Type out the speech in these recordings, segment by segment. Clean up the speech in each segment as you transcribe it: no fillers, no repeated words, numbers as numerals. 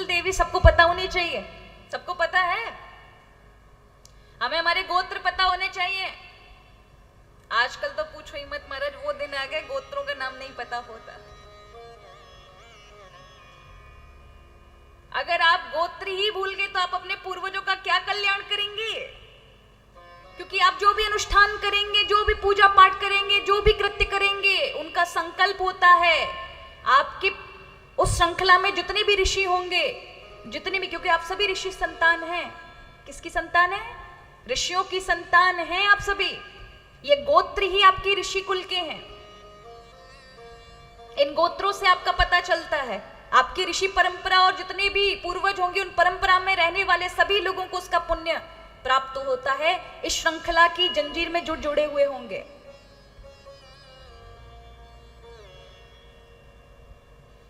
कुल देवी सबको पता होनी चाहिए। सबको पता है, हमें हमारे गोत्र पता होने चाहिए। आजकल तो पूछो ही मत महाराज, वो दिन आ गए गोत्रों का नाम नहीं पता होता। अगर आप गोत्र ही भूल गए तो आप अपने पूर्वजों का क्या कल्याण करेंगे? क्योंकि आप जो भी अनुष्ठान करेंगे, जो भी पूजा पाठ करेंगे, जो भी कृत्य करेंगे, उनका संकल्प होता है। आपकी उस श्रृंखला में जितने भी ऋषि होंगे, जितने भी, क्योंकि आप सभी ऋषि संतान हैं। किसकी संतान है? ऋषियों की संतान हैं आप सभी। ये गोत्र ही आपके ऋषि कुल के हैं। इन गोत्रों से आपका पता चलता है। आपकी ऋषि परंपरा और जितने भी पूर्वज होंगे, उन परंपरा में रहने वाले सभी लोगों को उसका पुण्य प्राप्त होता है। इस श्रृंखला की जंजीर में जुड़े हुए होंगे।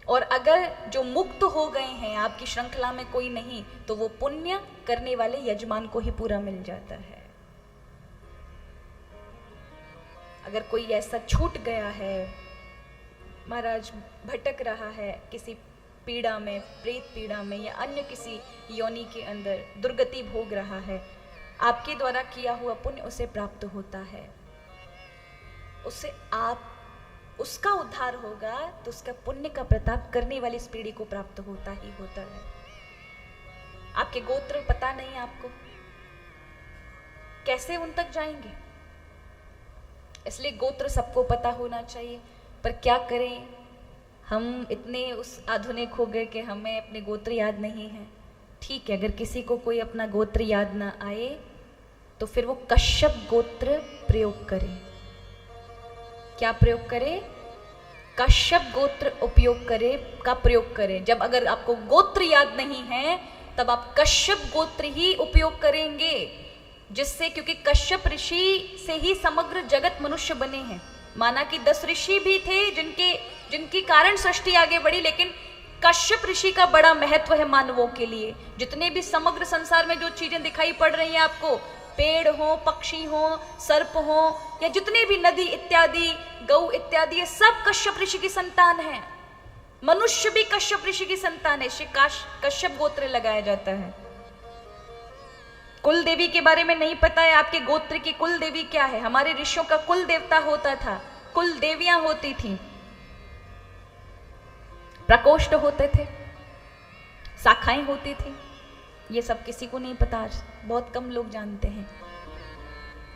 और अगर जो मुक्त हो गए हैं, आपकी श्रृंखला में कोई नहीं, तो वो पुण्य करने वाले यजमान को ही पूरा मिल जाता है। अगर कोई ऐसा छूट गया है, महाराज भटक रहा है किसी पीड़ा में, प्रेत पीड़ा में या अन्य किसी योनि के अंदर दुर्गति भोग रहा है, आपके द्वारा किया हुआ पुण्य उसे प्राप्त होता है। उससे आप उसका उद्धार होगा तो उसका पुण्य का प्रताप करने वाली इस पीढ़ी को प्राप्त होता ही होता है। आपके गोत्र पता नहीं आपको, कैसे उन तक जाएंगे? इसलिए गोत्र सबको पता होना चाहिए। पर क्या करें, हम इतने उस आधुनिक हो गए कि हमें अपने गोत्र याद नहीं है। ठीक है, अगर किसी को कोई अपना गोत्र याद ना आए तो फिर वो कश्यप गोत्र प्रयोग करे। क्या प्रयोग करे? कश्यप गोत्र प्रयोग करे। जब अगर आपको गोत्र याद नहीं है तब आप कश्यप गोत्र ही उपयोग करेंगे, जिससे, क्योंकि कश्यप ऋषि से ही समग्र जगत मनुष्य बने हैं। माना कि 10 ऋषि भी थे जिनके कारण सृष्टि आगे बढ़ी, लेकिन कश्यप ऋषि का बड़ा महत्व है मानवों के लिए। जितने भी समग्र संसार में जो चीजें दिखाई पड़ रही हैं आपको, पेड़ हो, पक्षी हो, सर्प हो, या जितने भी नदी इत्यादि, गौ इत्यादि, ये सब कश्यप ऋषि की संतान है। मनुष्य भी कश्यप ऋषि की संतान है। इसे कश्यप गोत्र लगाया जाता है। कुल देवी के बारे में नहीं पता है आपके गोत्र की कुल देवी क्या है? हमारे ऋषियों का कुल देवता होता था, कुल देवियां होती थी, प्रकोष्ठ होते थे, शाखाएं होती थी। ये सब किसी को नहीं पता, आज बहुत कम लोग जानते हैं।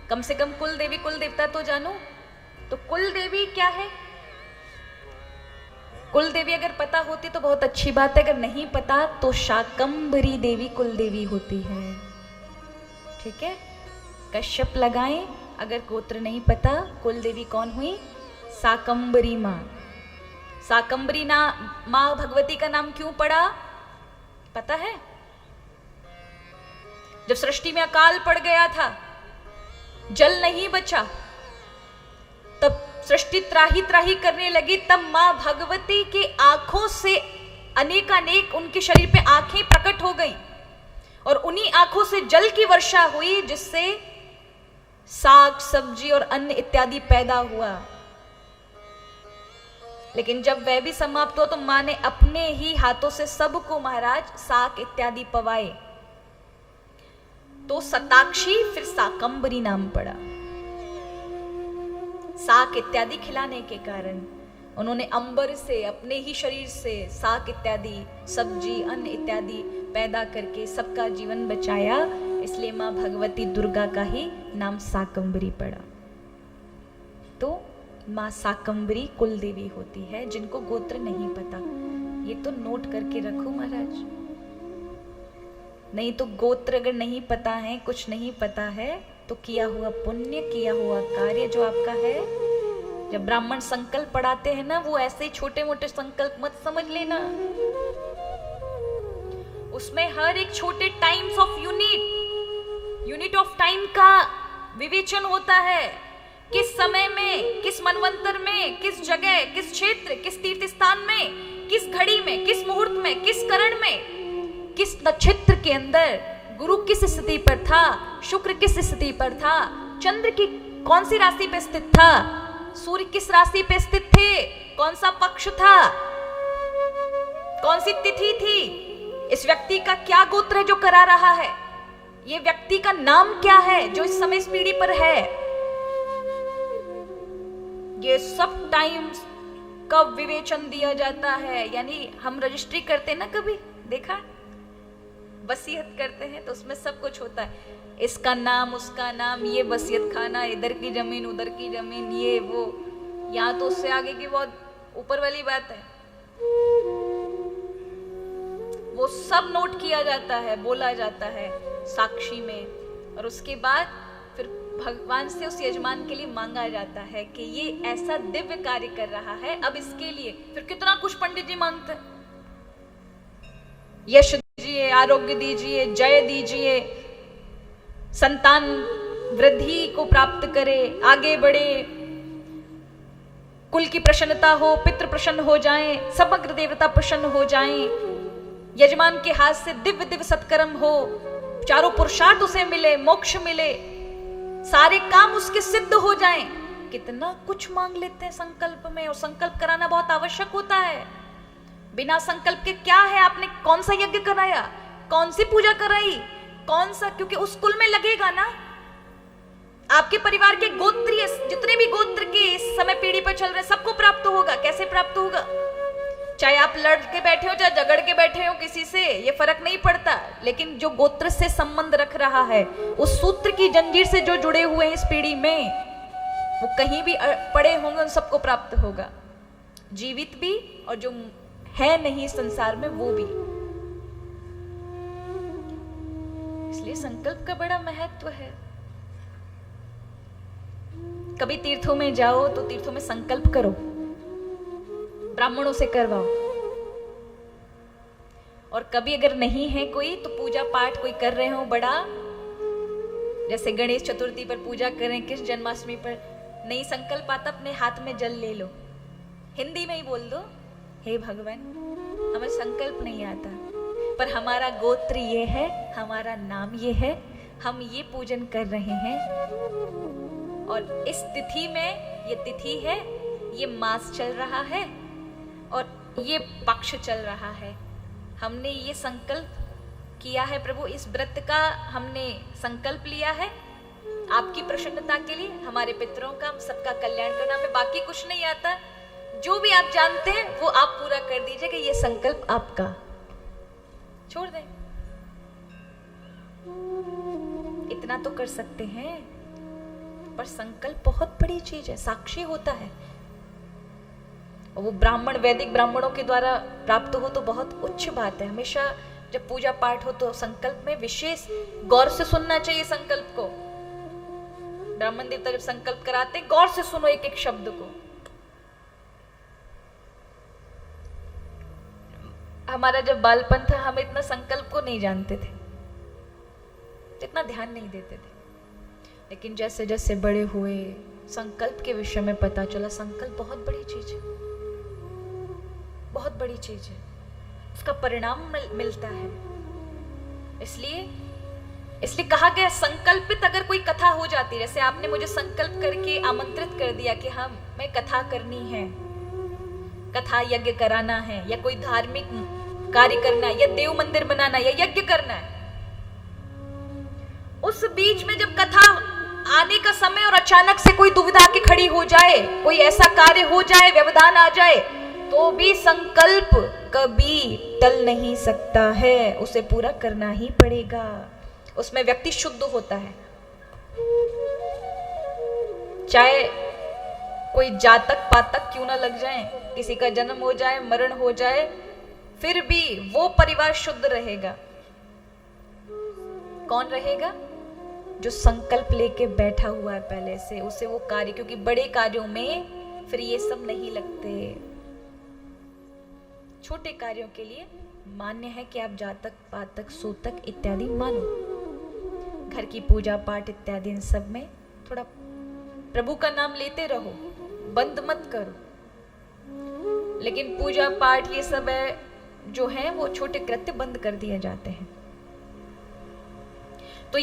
कम से कम कुल देवी, कुल देवता तो जानो। तो कुल देवी क्या है? कुल देवी अगर पता होती तो बहुत अच्छी बात है, अगर नहीं पता तो शाकंभरी देवी कुल देवी होती है। ठीक है, कश्यप लगाएं। अगर गोत्र नहीं पता, कुल देवी कौन हुई? शाकंभरी माँ। शाकंभरी माँ भगवती का नाम क्यों पड़ा पता है? जब सृष्टि में अकाल पड़ गया था, जल नहीं बचा, तब सृष्टि त्राही त्राही करने लगी, तब माँ भगवती के आंखों से अनेकानेक उनके शरीर पे आंखें प्रकट हो गई और उन्हीं आंखों से जल की वर्षा हुई, जिससे साग सब्जी और अन्न इत्यादि पैदा हुआ। लेकिन जब वह भी समाप्त हुआ तो माँ ने अपने ही हाथों से सबको महाराज साग इत्यादि पवाए, तो सताक्षी फिर शाकंभरी नाम पड़ा। साग इत्यादि खिलाने के कारण उन्होंने अंबर से, अपने ही शरीर से साग इत्यादि, सब्जी, अन्न इत्यादि पैदा करके सबका जीवन बचाया। इसलिए माँ भगवती दुर्गा का ही नाम शाकंभरी पड़ा। तो माँ शाकंभरी कुल देवी होती है, जिनको गोत्र नहीं पता। ये तो नोट करके रखो महाराज, नहीं तो गोत्र अगर नहीं पता है, कुछ नहीं पता है, तो किया हुआ पुण्य, किया हुआ कार्य जो आपका है, जब ब्राह्मण संकल्प पढ़ाते हैं ना, वो ऐसे छोटे मोटे संकल्प मत समझ लेना। उसमें हर एक छोटे times of unit of time का विवेचन होता है। किस समय में, किस मनवंतर में, किस जगह, किस क्षेत्र, किस तीर्थ स्थान में, किस घड़ी में, किस मुहूर्त में, किस करण में, किस नक्षत्र के अंदर गुरु किस स्थिति पर था, शुक्र किस स्थिति पर था, चंद्र की कौन सी राशि पे स्थित था, सूर्य किस राशि पे स्थित थे, कौन सा पक्ष था, कौन सी तिथि थी, इस व्यक्ति का क्या गोत्र है जो करा रहा है, ये व्यक्ति का नाम क्या है जो इस समय इस पीढ़ी पर है। ये सब टाइम्स का विवेचन दिया जाता है। यानी हम रजिस्ट्री करते हैं ना, कभी देखा, वसीयत करते हैं तो उसमें सब कुछ होता है, इसका नाम, उसका नाम, ये वसीयत खाना, इधर की जमीन, उधर की जमीन, ये वो। यहाँ तो उससे आगे की बहुत ऊपर वाली बात है, वो सब नोट किया जाता है, बोला जाता है साक्षी में, और उसके बाद फिर भगवान से उस यजमान के लिए मांगा जाता है कि ये ऐसा दिव्य कार्य कर रहा है, अब इसके लिए फिर कितना कुछ पंडित जी मांगते हैं, यश दीजिए, आरोग्य दीजिए, जय दीजिए, संतान वृद्धि को प्राप्त करे, आगे बढ़े, कुल की प्रसन्नता हो, पितृ प्रसन्न हो जाएं, समग्र देवता प्रसन्न हो जाएं, यजमान के हाथ से दिव्य दिव्य सत्कर्म हो, चारों पुरुषार्थ उसे मिले, मोक्ष मिले, सारे काम उसके सिद्ध हो जाएं। कितना कुछ मांग लेते हैं संकल्प में, और संकल्प कराना बहुत आवश्यक होता है। बिना संकल्प के क्या है, आपने कौन सा यज्ञ कराया, कौन सी पूजा कराई, कौन सा, क्योंकि उस कुल में लगेगा ना। आपके परिवार के गोत्रीय जितने भी गोत्र के इस समय पीढ़ी पर चल रहे हैं, सबको प्राप्त होगा। कैसे प्राप्त होगा? चाहे आप लड़ के बैठे हो, चाहे झगड़ के बैठे हो किसी से, ये फर्क नहीं पड़ता, लेकिन जो गोत्र से संबंध रख रहा है, उस सूत्र की जंजीर से जो जुड़े हुए हैं इस पीढ़ी में, वो कहीं भी पड़े होंगे, उन सबको प्राप्त होगा, जीवित भी और जो है नहीं संसार में वो भी। इसलिए संकल्प का बड़ा महत्व है। कभी तीर्थों में जाओ तो तीर्थों में संकल्प करो, ब्राह्मणों से करवाओ, और कभी अगर नहीं है कोई तो पूजा पाठ कोई कर रहे हो बड़ा, जैसे गणेश चतुर्थी पर पूजा करें, किस जन्माष्टमी पर, नहीं संकल्प आता, अपने हाथ में जल ले लो, हिंदी में ही बोल दो, हे भगवान हमें संकल्प नहीं आता, पर हमारा गोत्र ये है, हमारा नाम ये है, हम ये पूजन कर रहे हैं, और इस तिथि में, ये तिथि है, ये मास चल रहा है और ये पक्ष चल रहा है, हमने ये संकल्प किया है प्रभु, इस व्रत का हमने संकल्प लिया है आपकी प्रसन्नता के लिए, हमारे पितरों का, हम सबका कल्याण करना, हमें बाकी कुछ नहीं आता, जो भी आप जानते हैं वो आप पूरा कर दीजिए कि ये संकल्प आपका, छोड़ दें। इतना तो कर सकते हैं, पर संकल्प बहुत बड़ी चीज है, साक्षी होता है, और वो ब्राह्मण, वैदिक ब्राह्मणों के द्वारा प्राप्त हो तो बहुत उच्च बात है। हमेशा जब पूजा पाठ हो तो संकल्प में विशेष गौर से सुनना चाहिए संकल्प को। ब्राह्मण देवता जब संकल्प कराते, गौर से सुनो एक एक शब्द को। हमारा जब बालपन था, हम इतना संकल्प को नहीं जानते थे, इतना ध्यान नहीं देते थे, लेकिन जैसे जैसे बड़े हुए, संकल्प के विषय में पता चला, संकल्प बहुत बड़ी चीज है, बहुत बड़ी चीज है, उसका परिणाम मिलता है। इसलिए कहा गया, संकल्पित अगर कोई कथा हो जाती, जैसे आपने मुझे संकल्प करके आमंत्रित कर दिया कि हमें कथा करनी है, कथा यज्ञ कराना है, या कोई धार्मिक कार्य करना है, या देव मंदिर बनाना, या यज्ञ करना है, उस बीच में जब कथा आने का समय और अचानक से कोई दुविधा आके खड़ी हो जाए, कोई ऐसा कार्य हो जाए, व्यवधान आ जाए, तो भी संकल्प कभी टल नहीं सकता है, उसे पूरा करना ही पड़ेगा। उसमें व्यक्ति शुद्ध होता है, चाहे कोई जातक पातक क्यों ना लग जाए, किसी का जन्म हो जाए, मरण हो जाए, फिर भी वो परिवार शुद्ध रहेगा। कौन रहेगा? जो संकल्प लेके बैठा हुआ है पहले से, उसे वो कार्य, क्योंकि बड़े कार्यों में फिर ये सब नहीं लगते, छोटे कार्यों के लिए मान्य है कि आप जातक पातक सूतक इत्यादि मानो, घर की पूजा पाठ इत्यादि, इन सब में थोड़ा प्रभु का नाम लेते रहो, बंद मत करो, लेकिन पूजा पाठ ये सब है जो है वो छोटे कृत्य बंद कर दिए जाते हैं। तो